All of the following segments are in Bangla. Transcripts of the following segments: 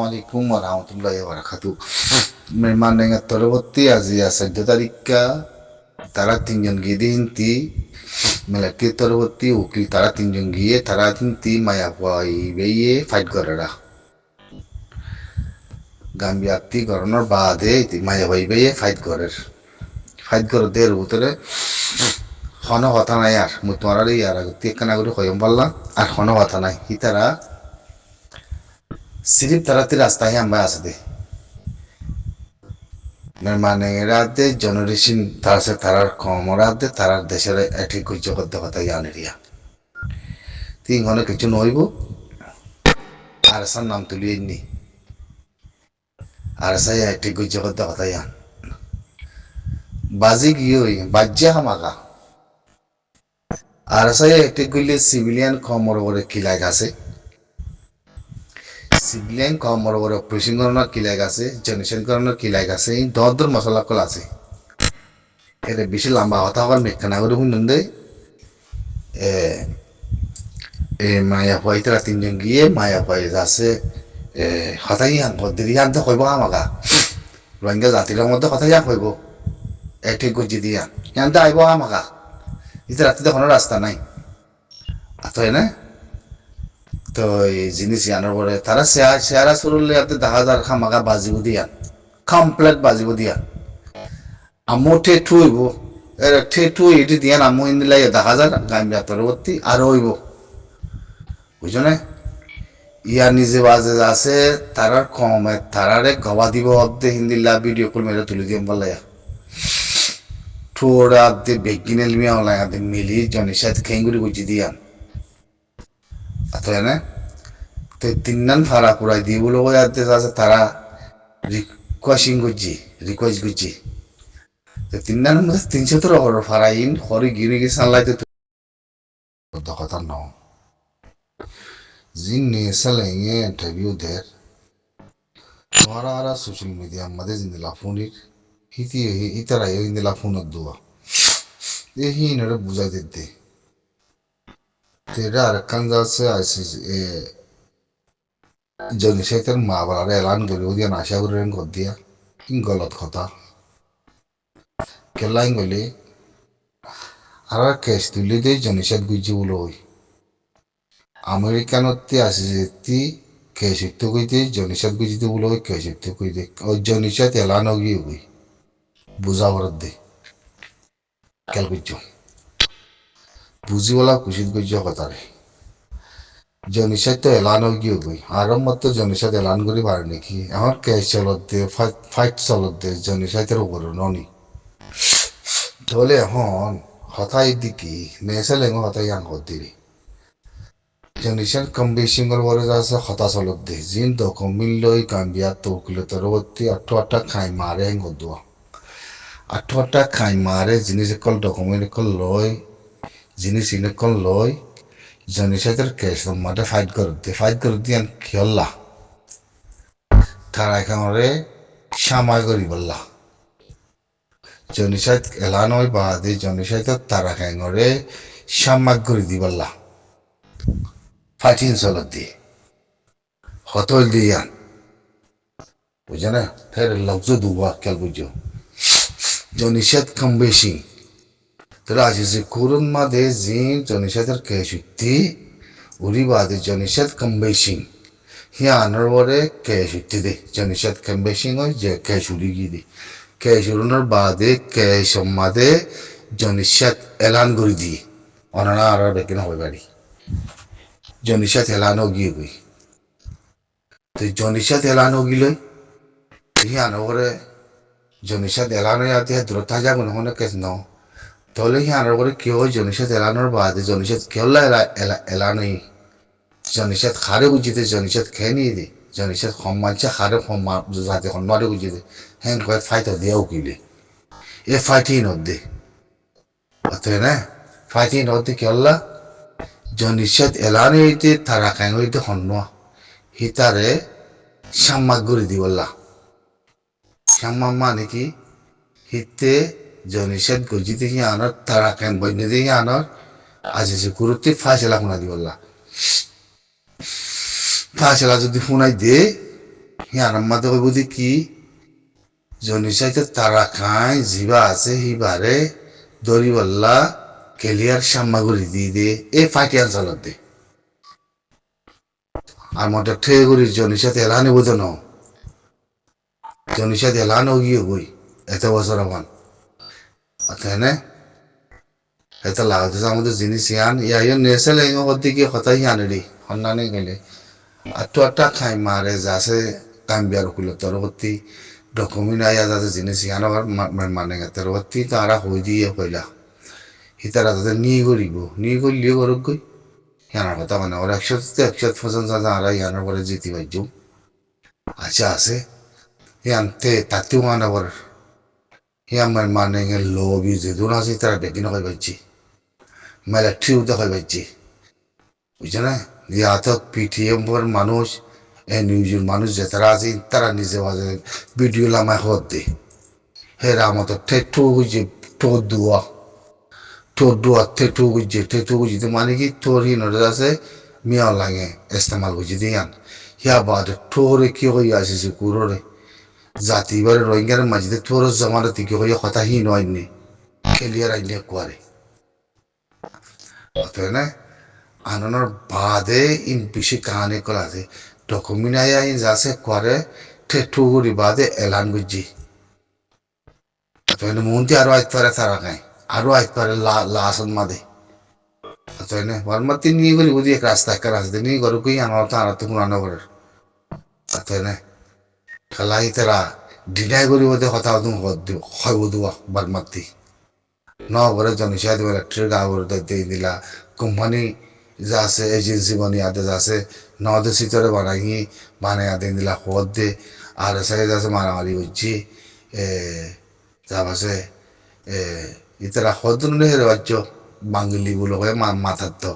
আলাইকুম ওয়া রাহমাতুল্লাহি ওয়া বারাকাতুহু। মেহমান নেঙ্গা তরবর্তী আজিয়া 14 তারিখা তারা তিনজন গিয়ে দিনতি মেলাটি তরবর্তী উকিল তারা তিনজন গিয়ে তারা তিনটি মায়া পাই বেয়ে ফাইট করেরা গাম্বিয়াতি গরনের বাদে মায়া পাই বেয়ে ফাইট করে দের ভিতরে হন কথা নাই আর মুই তোমার ইয়ার আগতে একখানা করে কইম পারলাম আর হন কথা নাই হি তারা সিরিপ তারাতে রাস্তায় আমরা আছে দে মানে রাতে জেনারেশন তারসে তারার কম রাতে তারার দেশের এটি কুচ করতে কথা জানেরিয়া তিন ঘনে কিছু নইব আর সার নাম তুলিয়ে নি আর সাই এটি কুচ করতে কথা জান বাজি গিয়ে বাজ্যা হামাকা আর সাই এটি গুলি সিভিলিয়ান কমর করে কিলাই আছে সিভিলিয়ান কমর করে অপারেশন করানোর কিলাই আছে জেনারেশন করানোর কিলাই আছে এই দর মশলা কল আছে এর বেশি লম্বা কথা আবার মেকানা করে শুনুন দে মায়া পাই তারা তিনজন গিয়ে মায়া পাই আছে হতাই গদ্দিরি আনতে কইব আমাকা রোহিঙ্গা জাতির মধ্যে হতাই কইব একটি গজি দিয়া ইয়ানতে আইব আমাকা ইতে রাত্রিতে কোনো রাস্তা নাই আতই না তো এই জিনিস জানার পরে তারা শেয়ারা শুরুলে এতে 10,000 খামাকা বাজিব দিয়া কমপ্লিট বাজিব দিয়া আমো ঠেঠু হইব এর ঠেঠু এটি দিয়া আমো ইন্দিলাই 10,000 গাম্বিয়া পরবর্তী আর হইব বুঝছো না ইয়া নিজে বাজে আছে তারার কমে তারারে গবা দিব অর্ধে হিন্দিলা ভিডিও কল মেরে তুলে দিয়ে বললাইয়া ঠোরা অর্ধে বেগিনেল মিয়া হলাই অর্ধে মিলি জনের সাথে খেঙ্গুরি গুজি দিয়া আতই না তো তিননান ভাড়া পুরাই দিয়ে বলে ওই অর্ধে আছে তারা রিকোয়েস্ট গুজি তো তিননান মধ্যে 300 টাকা ভাড়া ইন হরি গিরি গিয়ে সানলাইতে কথা ন जिनने सलेंगे इंटरव्यू देर तुम्हारा सोशल मीडिया मध्य जिंदला फोन हिती इतरा ये जिंदला फोन दुआ ये ही नरे बुझा देते तेरा रखंजा से ऐसे जो निशेतर मावरा ऐलान करो दिया नाशा कर दिया इन गलत खाता क्या लाइन बोले आरा कैश तुले दे जो निशेत गुजी बोलो আমেরিকানতে আছে যেতি কেশিত কইতে জনিসাত বুঝিতে বলো কেশিত কইতে ও জনিসাত এলানো গিয়ে হই বুঝাবার দে কেল বুঝছো বুঝিওয়ালা খুশিত বুঝছো কথারে জনিসাত তো এলানো গিয়ে হই আরম মত জনিসাত এলান করি পারে নাকি এখন কেশ চলত দে ফাইট চলত দে জনিসাতের উপর ননি তাহলে এখন হতাই দিকি নেসেলেঙ্গ হতাই আং দিরি জেনারেশন কম বেশি করে যাচ্ছে হতাশ হলদে জিন দখম মিললই গাম্বিয়া তৌকিল তরবর্তী 8 খাই মারে হেঙ্গ দোয়া 8 খাই মারে জিনিস কল ডকুমেন্ট কল লয় জিনিস ইনে কল লয় জেনারেশনের কেস মাঠে ফাইট করে দিয়ে খেললা তারা এখানে সামাই করি বললা জেনারেশন এলান হয় বাদে জেনারেশন তারা এখানে সামাই করে দি বললা ফাইটিং চলত দিয়ে হতল দিয়ে বুঝে না ফের লফজ দুবা খেয়াল বুঝো জনিসাত কম বেশি তোরা আসিছে করুন মাদে জিন জনিসাতের কেশুতি উড়ি বাদে জনিসাত কম বেশি হিয়া আনার পরে কেশুতি দে জনিসাত কম বেশি হয় যে কেশুরি গিয়ে দে কেশুরনের বাদে কেশ মাদে জনিসাত এলান করে দিয়ে অনানা আর বেকিনা হয়ে বাড়ি জনিসাত এলানো গিয়ে গই তো জনিসাত এলানো গিলই হিয়ানো করে জনিসাত এলানো যাতে দূরতা যাবো না কেস ন তাহলে হিয়ানোর করে কি হয় জনিসাত এলানোর বাদে জনিসাত খেলা এলানোই জনিসাত খারে বুঝিতে জনিসাত খেয়ে নিয়ে দে জনিসাত সম্মানছে খারে যাতে সন্মারে বুঝিতে হ্যাঁ কয়েক ফাইট দিয়েও কিলে এ ফাইটই নদে অতএব না ফাইটই নদে খেলা জনিসাত এলানো হইতে তারা খাই হইতে হন্যা হিতারে সাম্মাক গড়ি দি বললা সাম্মা মানে কি হিতে জনিসাত গজিতে হি আনার তারা খাই বইনে দিয়ে আনার আজিছে গুরুত্বে ফাঁসেলা শুনা দি বললা ফাঁসেলা যদি শুনাই দে হিয়ার মাঝে কইব দি কি জনিসাইতে তারা খায় জিবা আছে হিবারে দড়ি বল্লা কেলিয়ার সাম্মাগুড়ি দিয়ে দে এ ফাইটি অঞ্চলত দে আর মতো ঠে করি জনিসাতে এলানি বোঝো ন জনিসাতে এলানো গিয়ে বই এত বছর আমার তাই না এটা লাগাতে আমাদের জিনিস ইয়ান ইয়া নেসে লেঙ্গো করতে গিয়ে কথা ইয়ান রে হন্নানে গেলে আর তো একটা খাই মারে যাছে কাম্বিয়ার কুলো তোর করতে ডকুমেন্ট আয়া যাতে জিনিস ইয়ান মানে তোর করতে তারা হই দিয়ে কইলা হিতারা তাদের নিয়ে করিব নিয়ে করলিও করুক গই ইয়ানার কথা মানে ওর 100 পর্যন্ত আর ইয়ানোর পরে জিতি পাইছো আচ্ছা আছে ইয়ানতে তাতেও মানে আবার ইয়ান মানে লোভি যে দূর আছে তারা বেগি নয় পাইছি মেলা ঠিউ দেখাই পাইছি বুঝছো না ইয়াতক পিটিএম পর মানুষ এ নিউজের মানুষ যে তারা আছে তারা নিজে বাজে ভিডিও লামায় হত দে হেরা মতো ঠেঠু বুঝে ঠোঁট দুয়া ঠোঁট দুয়া ঠেঠু বুঝে তো মানে কি তোর হিনরে আছে মিয়া লাগে ইস্তেমাল বুঝে দিয়ান হিয়া বাদে ঠোরে কি হয়ে আসিছে কুরোরে জাতি এবারে রোহিঙ্গার মাঝে তোর জমানো থেকে হয়ে কথা হিন হয়নি খেলিয়ার আইনে কুয়ারে অতএব না আনন্দের বাদে ইন বেশি কাহানি করা আছে ডকুমেন্ট আয়া ইন যাচ্ছে করে ঠেঠুগুড়ি বাদে এলান বুঝছি অতএব মন্ত্রী আরো আইতে পারে তারা খায় আরো আইতে পারে লাসন মাদে অতএব না বর্মাতি নিয়ে গেলি বুঝি এক রাস্তা নিয়ে গরু কই আমার তো আর তো পুরানো করে অতএব না খেলাই তারা ডিনাই করি বোধে কথা তুমি হয় বোধুয়া বর্মাতি ন করে জনসাদ ইলেকট্রিক আবার দিলা কোম্পানি যা আছে এজেন্সি বনিয়াদে যা আছে নদে সিতরে বানাই বানাইয়াদে দিলা হদ দে আর সাইড আছে মারামারি হচ্ছে যা আছে ইতারা হদ নুনে হেরে বাচ্চ বাঙালি বলে হয় মাথার তো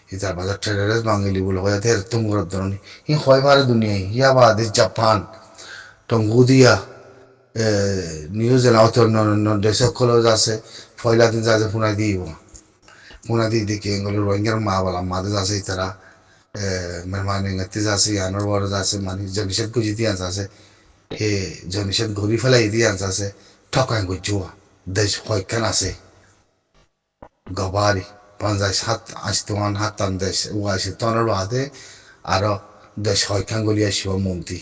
ইতার বাজার টেরারিস্ট বাঙালি বলে হয় হের তুম করার ধরনের ই হয় পারে দুনিয়ায় ইয়া বাদে জাপান টঙ্গুদিয়া নিউজিল্যান্ড দেশসকল আছে ফয়লা দিন যাচ্ছে পুনাই দিব পুনা দিয়ে দেখি এগুলো রোহিঙ্গার মা বলা মাদের আছে তারা মানে যাচ্ছে ইয়ানোর বড় যাচ্ছে মানে জনিষেধ গুজি দিয়ে আছে হে জনিষেধ ঘুরি ফেলাই দিয়ে আছে ঠকাই গুজুয়া দেশ কয়েকখান আছে গবারি 50-80 হাতান দেশ উগাশি তনের বাদে আরো দেশ কয়েকখান গলি আসিব মন্ত্রী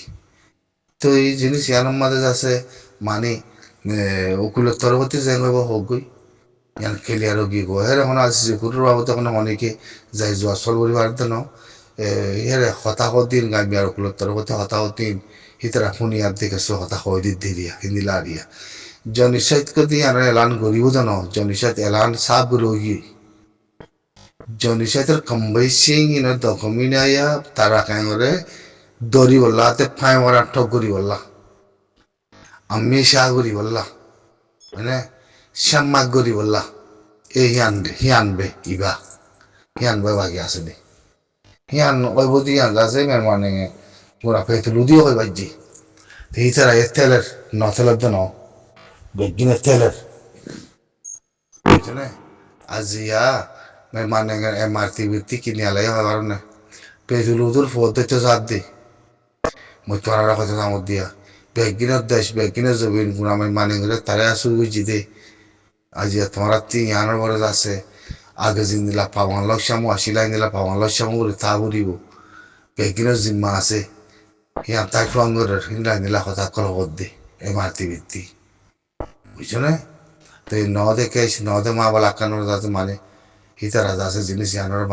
তো এই জিনিস ইয়ানোর মাঝে যাচ্ছে মানে উকুলের তরবর্তী জেঙ্গব হোক গই ইয়ান খেলিয়ারও গিয়ে গো হেরে এখন আসছে কুটুর বাবু তখন অনেকে যাই জোয়া চল পরিবার দেন হেরে হতাশ দিন গাবি আর উকুলের তরবর্তী হতাশ দিন হিতরা শুনিয়ার দেখেছো হতাশ দিন দিলিয়া হিন্দিলা আরিয়া জনিসাইত কদি আর এলান গরিব জান জনিসাইত এলান সাব রোগী জনিসাইতের কম্বাই সিং ইন দখমিনাইয়া তারা কাঙরে দড়ি বললা তে ফাই মারা ঠক করি বললা আমি শাহ করি বললা মানে শ্যামাক করি বললা এ হিয়ানবে ইবা হিয়ানবে বাকি আছে দে হিয়ান ওই বুদ্ধি হিয়ান আছে মানে পুরা পেতে লুদিও হয়ে বাজি হিতারা এর তেলের নতেলের তো ন বেগিনের তেলের বুঝছে আজিয়া মানে এমআরটি বৃত্তি কিনে আলাই হয় কারণে পেতে লুদুর ফোর তো সাত দি মই তোরা কথা নামত দিয়া বেগিনের দেশ বেগিনের জমিন গুণামাই মানে গেলে তারা আসু বুঝি দে আজি তোমার ইয়ানোর বড় আছে আগে জিন দিলা পাওয়ান লক্ষামো আসিলাই দিলা পাওয়ান লক্ষামো করে তা করিব বেগিনের জিম্মা আছে ইয়ান তাই ফঙ্গরের হিন্দাই দিলা কথা কল দে এমআরটি বৃত্তি বুঝছো না তো এই নদে কেস নদে মা বলা কানোর যাতে মানে হিতারা আছে জিনিস ইয়ানোর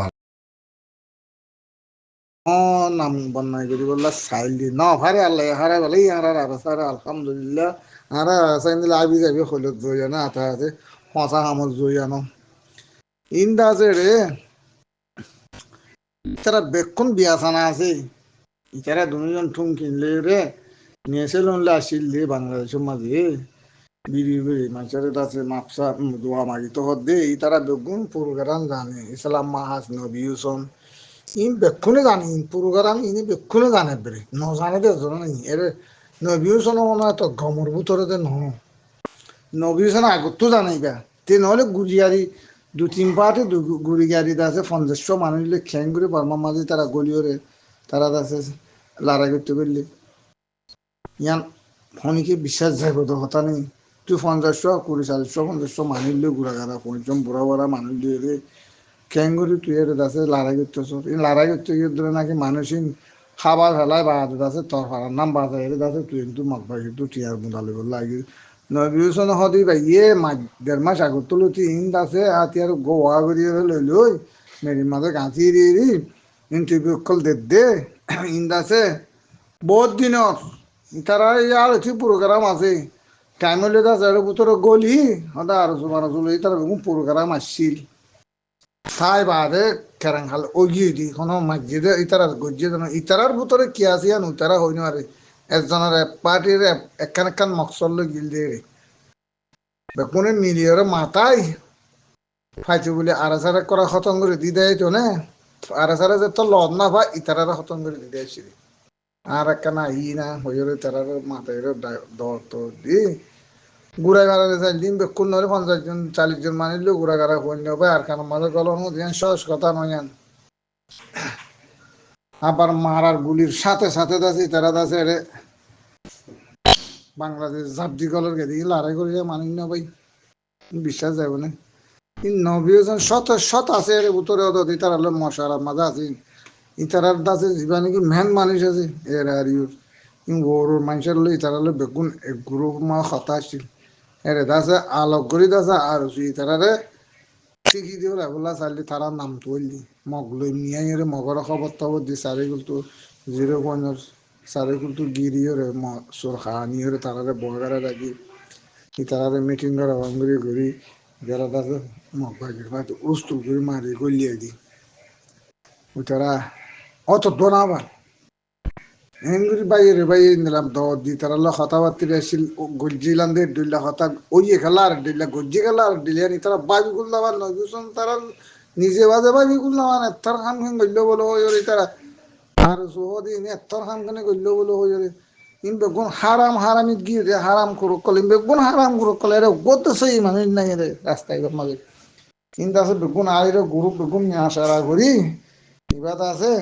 নাম বন্যায় করি বললা সাইল দি ন হারে আল্লাহ হারে বলে হারার আর সারে আলহামদুলিল্লাহ হারা সাইন দিলে আবি যাবি হইলত জইয়া না আতা আছে হসা হামল জইয়া ন ইন্দা আছে রে তারা বেক্ষণ বিয়া সানা আছে ইতারা দুজন ঠুম কিনলে রে নিয়েছে লোনলে আসিল দিয়ে বাংলাদেশের মাঝে বিড়ি বিড়ি মানুষের কাছে মাপসা দোয়া মারি তো দে তারা বেগুন পুরোগ্রাম জানে ইসলাম মাহাজ নবী হুসন ইন বেক্ষণে জানি পুরোগ্রাম ইনি বেক্ষণে জানে বেরে ন জানে দে জন এর নবী হুসন মনে হয় তো গমর ভিতরে দে নবী হুসন আগতো জানাইবা তে নহলে গুড়িয়ারি 2-3 পার্টি গুড়ি গাড়ি আছে 50 মানুষ খ্যাং করে বার্মা মাঝে তারা গলিওরে তারা আছে লড়াই করতে পারলে ইয়ান ফণিকে বিশ্বাস যাইব তো কথা নেই তুই 50 কুড়ি 40 50 মানুষ লিয়ে ঘুরাঘারা পঞ্চম বুড়া বুড়া মানুষ লিয়ে রে ক্যাঙ্গুরি তুই এর দাসে লড়াই করতেছ এই লড়াই করতে গিয়ে ধরে নাকি মানুষই খাবার ফেলায় বা দাসে তোর ফারার নাম বাজা এর দাসে তুই কিন্তু মকবা কিন্তু টিয়ার মুদালি বললো আগে নবীন হদি ভাই ইয়ে 1.5 মাস আগত তুলো তুই ইন দাসে আতি আর গোয়া করিয়ে লই লই মেরি মাঝে গাঁচি রি ইন্টারভিউ কল দে ইন দাসে বহুত দিনত তারা ইয়ার হচ্ছে প্রোগ্রাম আছে টাইম হলে দাস আর ভিতরে গলি হদা আর সুমান চলে তারা প্রোগ্রাম আসছিল তাই বাদে কেরাং খাল ওগিয়ে দি কোনো মসজিদে ইতারার গজ্জে জানো ইতারার ভিতরে কি আছে জানো ইতারা হই নারে একজনের পার্টির একখান একখান মকসল গিল দিয়ে রে বেকুনে মিলিয়র মাথায় ফাইছে বলে আরাসারা করা খতম করে দি দেয় তো না আরাসারা যে তো লদ না ভাই ইতারারা খতম করে দি দেয় আর একখান আই না হইরে তারার মাথায় দর তো দি ঘুরা গাড়া চাল দিন বেকুন নরে 50 জন 40 জন মানিল ঘুরা গাড়া হইন ভাই আর কারণ মাঝে গলন সহজ কথা নয় আবার মারার গুলির সাথে সাথে দাসি তারা দাসে রে বাংলাদেশ জাবজি কলর গে দিয়ে লড়াই করে মানি না ভাই বিশ্বাস যাবে না নবীজন শত শত আছে এর ভিতরে অত তারা হলো মশার মাঝে আছে ইতারার দাসে জীবা নাকি মেন মানুষ আছে এর আর ইউর ওর মানুষের হলো ইতারা হলো বেগুন গুরু মা কথা আসছিল এর দাসে আলোক করি দাসে আর ইতারারে ঠিকই দিয়ে বলা চাইলি তারা নাম তুললি মগ লই মিয়াই রে মগর খবর টবর দি সারে গুলতো 0 সারে গুলতো গিরিও রে সোর খানিও রে তারারে বগারে রাখি তারারে মিটিং করা বাঙ্গুরি ঘুরি যারা দাসে মগ বাগির ভাই উস্তুল করে মারি গলিয়ে দি তারা অত দোনাবার হেঙ্গুরি বাইরে বাইরে নিলাম দর দি তারা লো কথাবার্তি আসছিল গজ্জিলাম দে দুইলা কথা ওইয়ে খেলা আর দুইলা গজ্জি খেলা আর দিলে নি তারা বাবি গুল্লাবার নয় বুঝছেন তারা নিজে বাজে বাবি গুল্লাবার এত্তর খান খান গল্ল বলো হয়ে তারা আর সোহদি এত্তর খান খানে গল্ল বলো হয়ে ইন বেগুন হারাম হারামিত গিয়ে রে হারাম করো কলে বেগুন হারাম করো কলে রে গত সেই মানুষ নাই রে রাস্তায় মাঝে কিন্তু আছে বেগুন আইরে গুরু বেগুন নিয়ে আসারা করি এবার আছে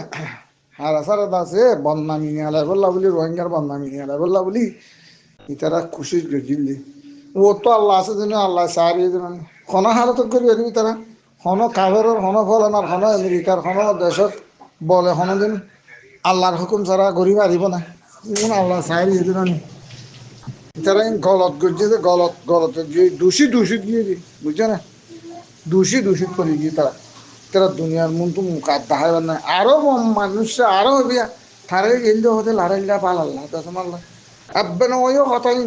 আর আসার আছে বদনামি নিয়ে আলাই বললা বলি রোহিঙ্গার বদনামি নিয়ে আলাই বললা বলি ইতারা খুশি গিল্লি ও তো আল্লাহ আছে যেন আল্লাহ সারি যেন হন হারত করি আসবি তারা হন কাভের হন ফল আর হন আমেরিকার হন দেশত বলে হন দিন আল্লাহর হুকুম ছাড়া গরিব আসব না আল্লাহ সারি যেন তারা গলত করছে যে গলত গলত দূষিত দূষিত গিয়ে দি বুঝছো না দূষিত করে গিয়ে তারা তারা দুনিয়ার মন তো মুখার দেখাবার নাই আরো মানুষরা আরো হবিয়া থারে গেলে হতে লাড়াইলা পালাল্লা তখন আল্লাহ আব্বে না ওইও কথাই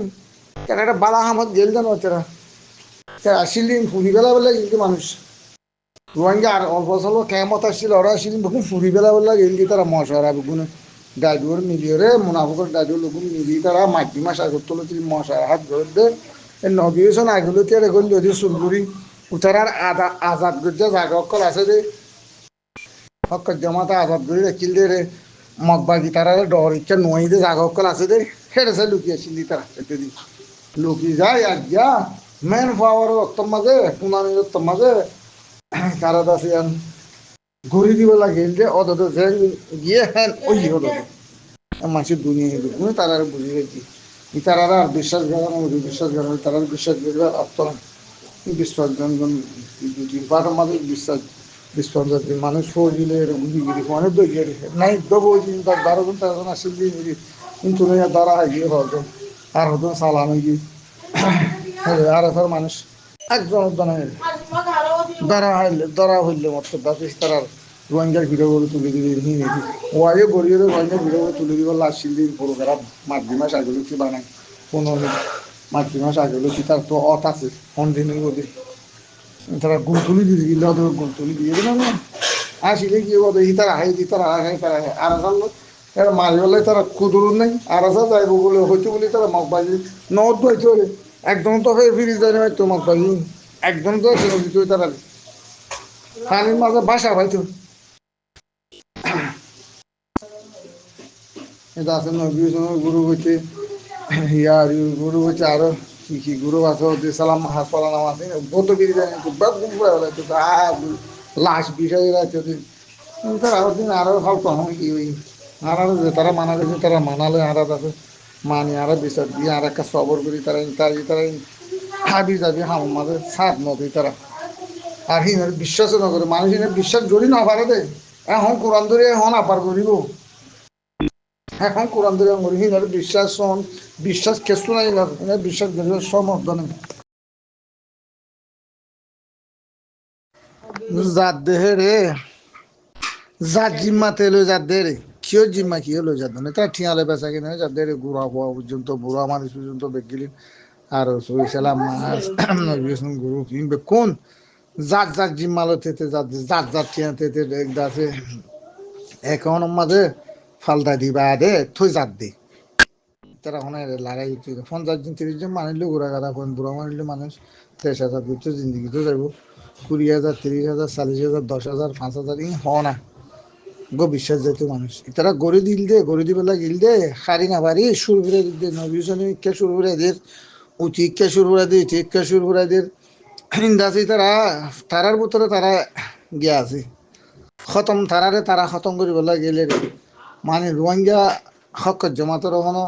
কেন একটা বালা হামত গেল জানো তারা আসিলি ফুরি বেলা বলে কিন্তু মানুষ রোহিঙ্গা আর অল্প স্বল্প কেমত আসছিল ওরা আসিলি বহু ফুরি বেলা বলে গেল তারা মশারা বেগুনে ডাইডুর মিলিয়ে রে মুনাফুকর ডাইডুর লোক মিলিয়ে তারা মাটি মাস আগর তুলে তুলি মশার হাত ধরে দে নবীন আগলো তেরে গল যদি চুলগুড়ি উতারার আজাদ গজ্জা জাগা অকল আছে রে হক জমাতা আজাদ করে রাখিল দে রে মগবাগি তারা ডর ইচ্ছা নই দে জাগা অকল আছে দে হেড়েছে লুকিয়েছিল তারা এতদিন লুকি যায় আর গিয়া মেন পাওয়ার রক্তর মাঝে পুনানি রক্তর মাঝে তারা দাসে ঘুরি দিব লাগিল যে অত গিয়ে হ্যান ওই হলো মাসির দুনিয়া কোনো তারা বুঝে গেছি তারা আর বিশ্বাস করে বিশ্বাস করে তারা বিশ্বাস করবে অর্থ বিশ্বাস জনগণ 2-3 মাসে বিশ্বাস মানুষ ফৌজিলে অনেক দইয়ে নাই দেবো 10-12 জন 13 জন আসিল দিয়ে কিন্তু দ্বারা গিয়ে হবে আর হতো সালামে গিয়ে আর এবার মানুষ একজন দ্বারা হইলে মত তারা রোহিঙ্গার ভিডিও করে তুলে দিবে ওয়াইয়ে গড়িয়ে রোহিঙ্গার ভিডিও করে তুলে দিব লাশিল দিন পুরো খারাপ মাস আগেলো কি বানায় 15 মাস আগেলো কি তার তো অত আছে দিনের মধ্যে তারা গুল তুলি দিয়ে দিল গুল তুলি দিয়ে দিলাম না আসিলে কি বলতো তারা হাই দি তারা হাই তারা আর আসার এরা মারি বলে তারা কুদুর নেই আর আসা যাইব বলে হইতে বলি তারা মগ বাজি নদ হইতে হবে একদম তো ফিরিজ যায় না তো মগ বাজি একদম তো দিতে হবে তারা পানির মাঝে বাসা হয়তো এটা আছে নবী গুরু হইতে ইয়ার গুরু হচ্ছে আরো কি গুরু আছে সালাম হাসপাতাল নাম আছে বহুত বিড়ি যায় লাশ বিষয় তারা আরো দিন আরো ভালো কম কি ওই আর যে তারা মানা গেছে তারা মানালে আর আছে মানি আর বিচার দিয়ে আর একটা সবর করি তারা তারা হাবি যাবি হাম মাঝে সাত নদী তারা আর হিনের বিশ্বাসও নকরে মানুষ হিনের বিশ্বাস যদি না পারে দে এখন কোরআন ধরে এখন আপার করিব এখন কোরআন ধরে করি হিনের বিশ্বাস বিশ্বাস কেসু নাই বিশ্বাস সমর্থ নেই জাত দেহে রে জাত জিম্মাতে লই জাত দে রে কিয় জিম্মা কিয় লই জাত মানে তার ঠিয়ালে বেচা কিনে জাত দে রে গুড়া হওয়া পর্যন্ত বুড়া মানুষ পর্যন্ত বেগিলি আর সরিষালা মাছ গরু কিনবে কোন জাত জাত জিম্মালো তেতে জাত জাত জাত ঠিয়া তেতে আছে এখন মাঝে ফালদা দিবা দে থই জাত দে তারা ওখানে লড়াই 50 জন 30 জন মানিলে ঘোরা গাড়া কোন বুড়া মানিলে মানুষ 23,000 করতে জিন্দগি তো যাইব 20,000 30,000 40,000 10,000 5,000 ই হ না গো বিশ্বাস যেত মানুষ তারা গড়ে দিল দে গড়ে দিবেলা গিল দে খারি না বাড়ি সুর করে দিতে নবীজনে কে সুর করে দের উচিত কে সুর করে দিয়ে ঠিক কে সুর করে দের ইন্দাসি তারা তারার ভিতরে তারা গিয়া আছে খতম তারারে তারা খতম করিবেলা গেলে রে মানে রোহিঙ্গা হক জমাতর হনো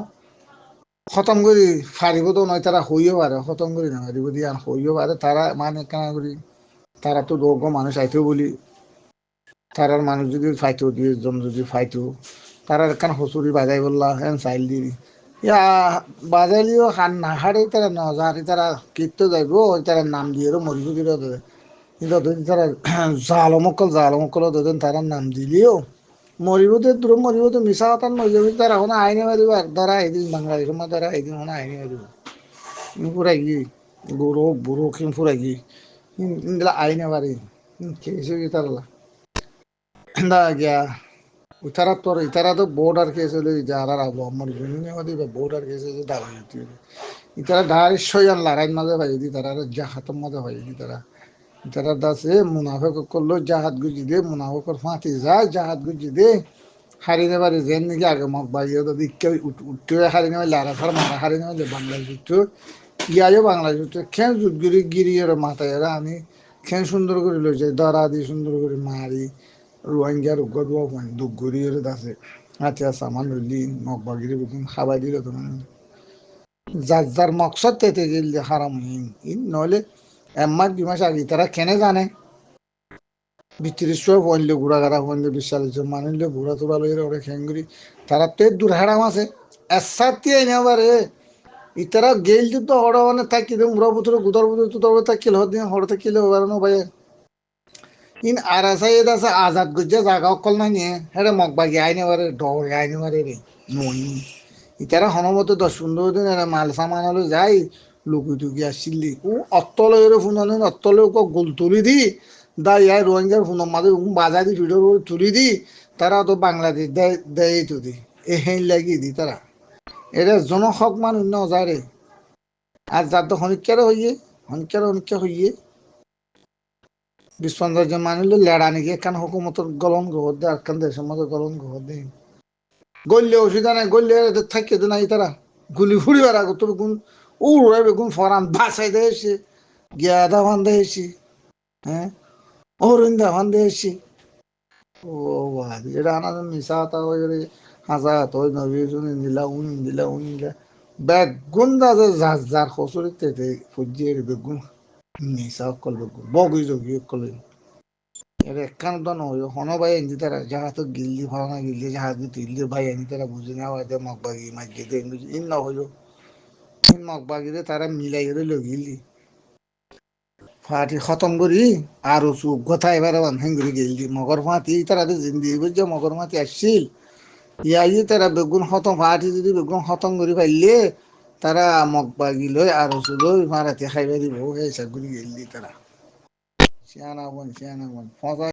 খতম করি ফারিব তো নয় তারা হইও পারে খতম করি না ফারিব দিয়ে হইও পারে তারা মানে কেনা করি তারা তো যোগ্য মানুষ আইতেও বলি তারার মানুষ যদি ফাইতো দিয়ে জন যদি ফাইতো তারার কান হসুরি বাজাই বললা হ্যাঁ চাইল দি ইয়া বাজাইলিও খান না হারে তারা নজারি তারা কীর্ত যাইব তারা নাম দিয়ে মরিব কি কিন্তু তারা জালমকল তারা নাম দিলিও মরিব তো দূর মরিব তো মিশা কথা মরিব তারা এখন আইনে মারিব ধরা এদিন বাংলাদেশের মধ্যে ধরা এদিন এখন আইনে মারিব ফুরাই গিয়ে বুড়ো বুড়ো কিন ফুরাই গিয়ে ইন্দিলা আইনে মারি খেয়েছে কি তারা দা গিয়া ইতারা তো বোর্ডার কেস হলে যারা আমার বোর্ডার কেস হলে দাঁড়াই ইতারা ডাইরেক্ট সয়ান লড়াইয়ের মাঝে ভাই দি তারা জাহাতের মাঝে ভাই দি তারা ইতারা দাসে মুনাফেক করলো জাহাত গুজি দে মুনাফেকর ফাঁতি যায় জাহাত গুজি দে হারি নেবারে যেন নাকি আগে মগ বাড়িয়ে তো দিকে উঠতে হারি নেবে লারা সার মারা হারি নেবে বাংলাদেশ উঠতে ইয়াও বাংলাদেশ উঠতে খেঁ জুটগিরি গিরি এর মাথায় এরা আমি খেঁ সুন্দর করে লই যাই দরা দি সুন্দর করে মারি রোহিঙ্গার গদুয়া পানি দুগরি এর দাসে আচ্ছা সামান লইলি মগ বাগিরি বুকুন খাবাই দিল তো যার যার মকসদ তেতে গেল হারাম ইন নইলে এম্মার 2 মাস আগে তারা কেনে জানে বিত্রিশ পড়লে ঘোড়া গাড়া পড়লে বিশাল মানিলে ঘোড়া তোড়া লইলে ওরে খেঙ্গুরি তারা তো দূর হারাম আছে এসাতি আইনাবারে ইতারা গেল তো হড় মানে থাকি দে মুড়া বুতরে গুদর বুতরে তুতর থাকি হদ দিন হড় থাকিলে ওবারনো ভাই ইন আরাসাই দাসা আজাদ গুজ্জা জাগা অকল নাই নিয়ে হেরে মগবাগি আইনাবারে ডরে আইনাবারে রে মই ইতারা হনমতো 10-15 দিন এরা মাল সামান হলো যাই লুকি টুকি আসছিলি ও অত্তলে এর ফোন আনেন অত্তলে গোল তুলি দি দা ইয়ার রোহিঙ্গার ফোন মাঝে বাজার দি ভিডিও তুলি দি তারা তো বাংলাদেশ দেয় তো দি এ হেন লাগি দি তারা এরা জনহক মানুষ ন যায় রে আর যার তো হনিকার হনিকা হইয়ে 20-15 জন মানুষ লেড়া নাকি একখান হুকুমতর গলন ঘর দে একখান দেশের মধ্যে গলন ঘর দে গল্লে অসুবিধা নাই গল্লে থাকিয়ে তো নাই তারা গুলি ফুড়িবার আগে তোর গুণ উড়াইবে গুণ ফরান বাসাই দেয়সি গিয়াদা ফান দেয়সি হ্যাঁ অরুন্দা ফান দেয়সি ও বাদি এটা আনা মিশা তা ওই হাসা তো নবী শুনি নিলা উনি বেগুন দাদা যার যার খসুরি তেতে ফুজিয়ে বেগুন মিশা কল বেগুন বগি যোগী কল এর একখান তো নয় হন ভাই এনে তারা জাহাজ গিল্লি ভাঙা গিল্লি জাহাজ তিল্লি ভাই এনে তারা বুঝে নেওয়া হয় মগবাগি মাঝে ইন না হইল ইন মগবাগিরে তারা মিলাই করে লগিলি ফাটি খতম করি আর চুপ কথা এবারে বান্ধন করে গেলি মগর ফাঁতি তারা তো জিন্দিগি বুঝছে মগর ফাঁতি আসছিল ইয়াই তারা বেগুন খতম ফাটি যদি বেগুন খতম করে পাইলে তারা মগবাগি লই আর লই মারাতে খাইবা দিব সেই ঘুরি গেলি তারা সিয়ানা বন